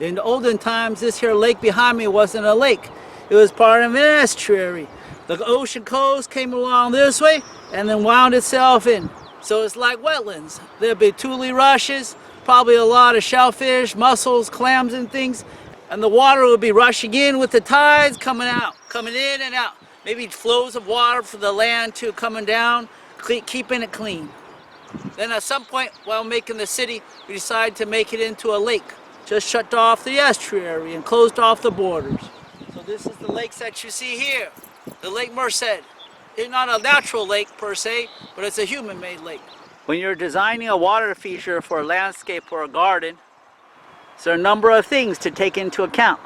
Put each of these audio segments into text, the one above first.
In the olden times, this here lake behind me wasn't a lake. It was part of an estuary. The ocean coast came along this way and then wound itself in. So it's like wetlands. There'd be tule rushes, probably a lot of shellfish, mussels, clams and things. And the water would be rushing in with the tides coming out, coming in and out. Maybe flows of water from the land too coming down, keeping it clean. Then at some point while making the city, we decided to make it into a lake. Just shut off the estuary and closed off the borders. So this is the lakes that you see here. The Lake Merced. It's not a natural lake per se, but it's a human-made lake. When you're designing a water feature for a landscape or a garden, there are a number of things to take into account.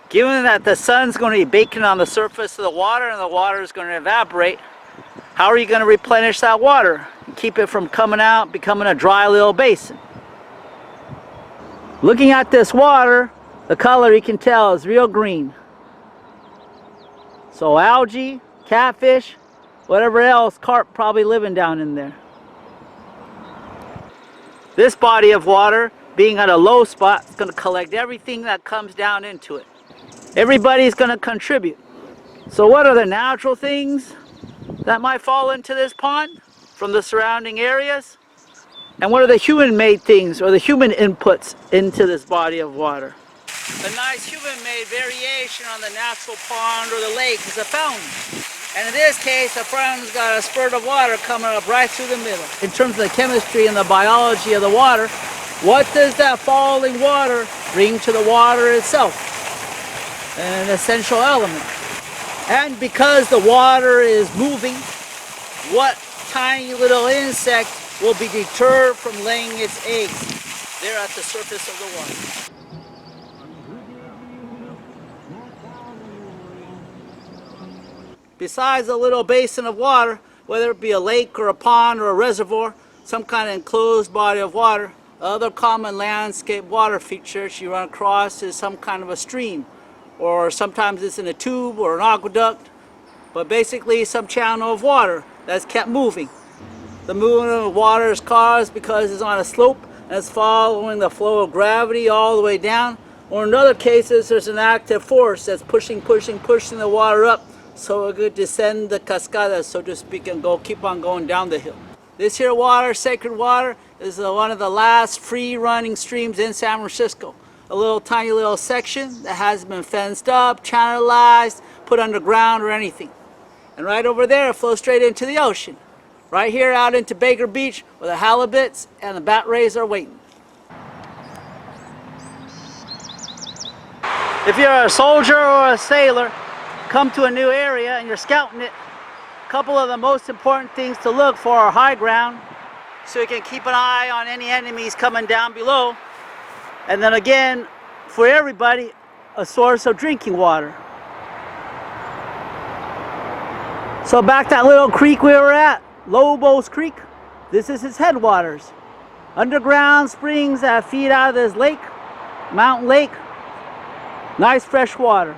Given that the sun's going to be baking on the surface of the water and the water is going to evaporate, how are you going to replenish that water and keep it from coming out, becoming a dry little basin? Looking at this water, the color you can tell is real green. So algae, catfish, whatever else, carp probably living down in there. This body of water, being at a low spot, is going to collect everything that comes down into it. Everybody's going to contribute. So what are the natural things that might fall into this pond from the surrounding areas? And what are the human-made things or the human inputs into this body of water? A nice human-made variation on the natural pond or the lake is a fountain. And in this case, the fountain's got a spurt of water coming up right through the middle. In terms of the chemistry and the biology of the water, what does that falling water bring to the water itself? An essential element. And because the water is moving, what tiny little insect will be deterred from laying its eggs there at the surface of the water? Besides a little basin of water, whether it be a lake or a pond or a reservoir, some kind of enclosed body of water, other common landscape water features you run across is some kind of a stream, or sometimes it's in a tube or an aqueduct, but basically some channel of water that's kept moving. The movement of water is caused because it's on a slope and it's following the flow of gravity all the way down, or in other cases there's an active force that's pushing the water up so it could descend the cascada, so to speak, and keep on going down the hill. This here water, sacred water, is one of the last free running streams in San Francisco. A little tiny little section that hasn't been fenced up, channelized, put underground or anything. And right over there it flows straight into the ocean. Right here out into Baker Beach where the halibuts and the bat rays are waiting. If you're a soldier or a sailor, come to a new area and you're scouting it, a couple of the most important things to look for are high ground, so you can keep an eye on any enemies coming down below. And then again, for everybody, a source of drinking water. So back that little creek we were at, Lobos Creek, this is its headwaters. Underground springs that feed out of this lake, mountain lake, nice fresh water.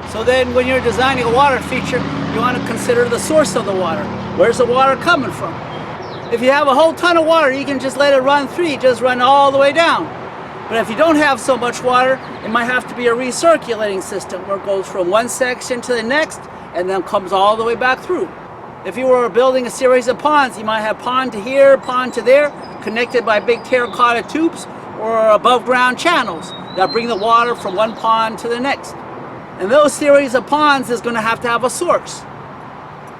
So then when you're designing a water feature, you want to consider the source of the water. Where's the water coming from? If you have a whole ton of water, you can just let it run free, just run all the way down. But if you don't have so much water, it might have to be a recirculating system where it goes from one section to the next and then comes all the way back through. If you were building a series of ponds, you might have pond to here, pond to there, connected by big terracotta tubes or above ground channels that bring the water from one pond to the next. And those series of ponds is going to have a source.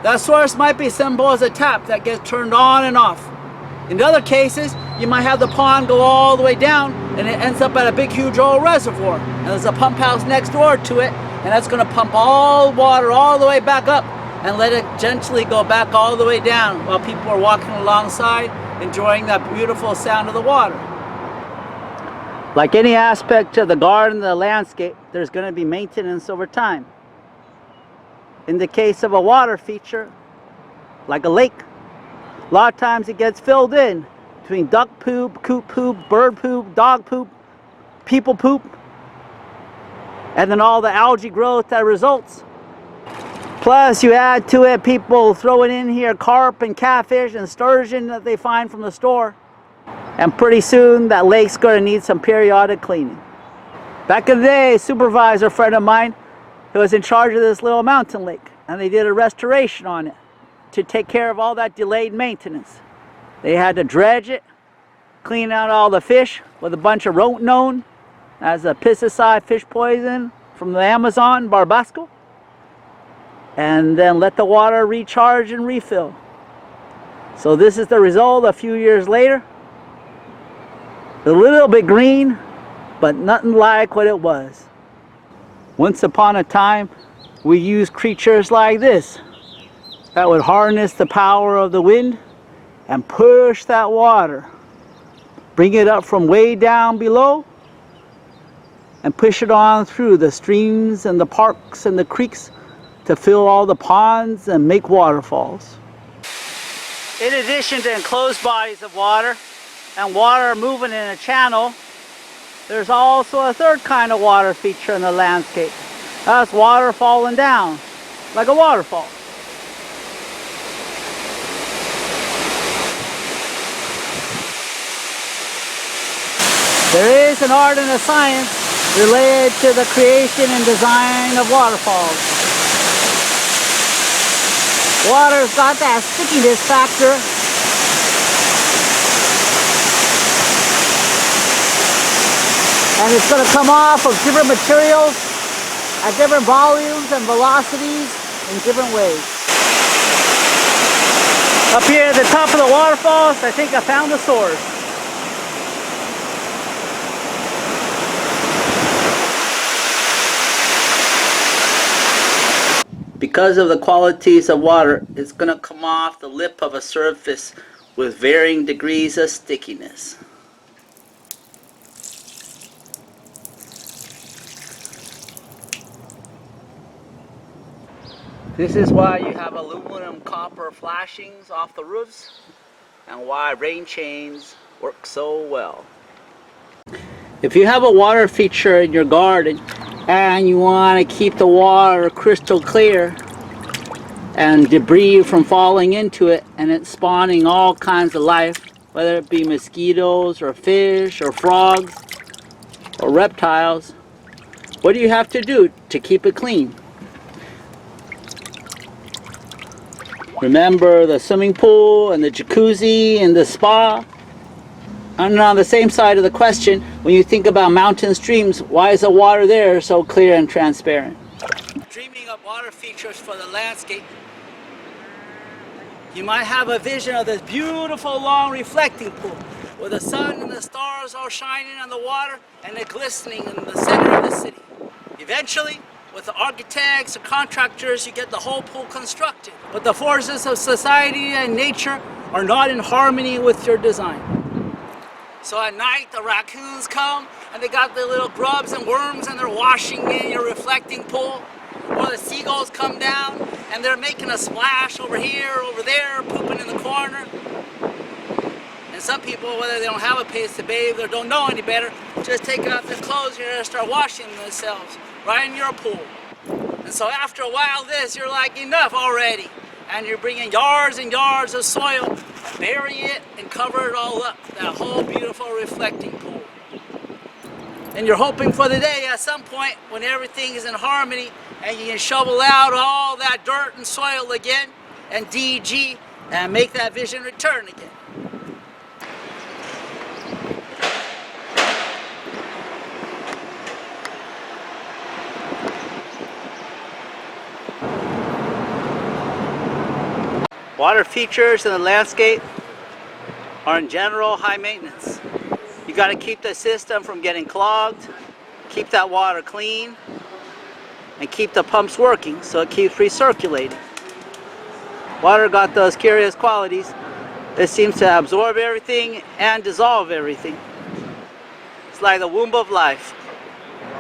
That source might be simple as a tap that gets turned on and off. In other cases, you might have the pond go all the way down and it ends up at a big huge old reservoir. And there's a pump house next door to it, and that's going to pump all water all the way back up and let it gently go back all the way down while people are walking alongside, enjoying that beautiful sound of the water. Like any aspect of the garden, the landscape, there's going to be maintenance over time. In the case of a water feature, like a lake, a lot of times it gets filled in between duck poop, coot poop, bird poop, dog poop, people poop, and then all the algae growth that results. Plus you add to it people throwing in here carp and catfish and sturgeon that they find from the store. And pretty soon that lake's going to need some periodic cleaning. Back in the day, a supervisor friend of mine who was in charge of this little mountain lake, and they did a restoration on it to take care of all that delayed maintenance. They had to dredge it, clean out all the fish with a bunch of rotenone as a pesticide fish poison from the Amazon, Barbasco, and then let the water recharge and refill. So this is the result a few years later. A little bit green, but nothing like what it was. Once upon a time, we used creatures like this that would harness the power of the wind and push that water, bring it up from way down below and push it on through the streams and the parks and the creeks to fill all the ponds and make waterfalls. In addition to enclosed bodies of water and water moving in a channel, there's also a third kind of water feature in the landscape. That's water falling down, like a waterfall. There is an art and a science related to the creation and design of waterfalls. Water's got that stickiness factor. And it's going to come off of different materials at different volumes and velocities in different ways. Up here at the top of the waterfalls, I think I found the source. Because of the qualities of water, it's going to come off the lip of a surface with varying degrees of stickiness. This is why you have aluminum copper flashings off the roofs and why rain chains work so well. If you have a water feature in your garden and you want to keep the water crystal clear and debris from falling into it and it spawning all kinds of life, whether it be mosquitoes or fish or frogs or reptiles, what do you have to do to keep it clean? Remember the swimming pool and the jacuzzi and the spa? And on the same side of the question, when you think about mountain streams, why is the water there so clear and transparent? Dreaming of water features for the landscape, you might have a vision of this beautiful long reflecting pool where the sun and the stars are shining on the water and it glistening in the center of the city. Eventually, with the architects or contractors, you get the whole pool constructed. But the forces of society and nature are not in harmony with your design. So at night, the raccoons come and they got their little grubs and worms and they're washing in your reflecting pool. Or the seagulls come down and they're making a splash over here, over there, pooping in the corner. And some people, whether they don't have a place to bathe or don't know any better, just take off their clothes here and start washing themselves right in your pool. And so after a while you're like, enough already. And you're bringing yards and yards of soil, bury it and cover it all up, that whole beautiful reflecting pool. And you're hoping for the day at some point when everything is in harmony and you can shovel out all that dirt and soil again and DG and make that vision return again. Water features in the landscape are in general high maintenance. You got to keep the system from getting clogged, keep that water clean, and keep the pumps working so it keeps recirculating. Water got those curious qualities. It seems to absorb everything and dissolve everything. It's like the womb of life.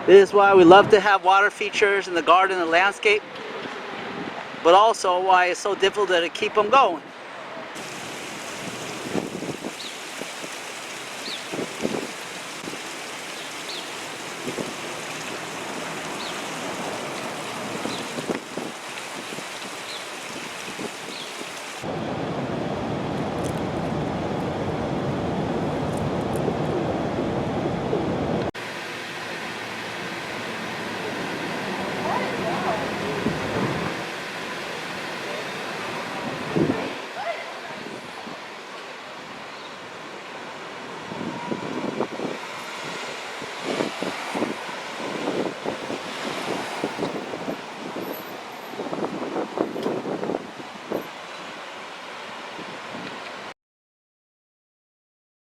This is why we love to have water features in the garden and landscape, but also why it's so difficult to keep them going.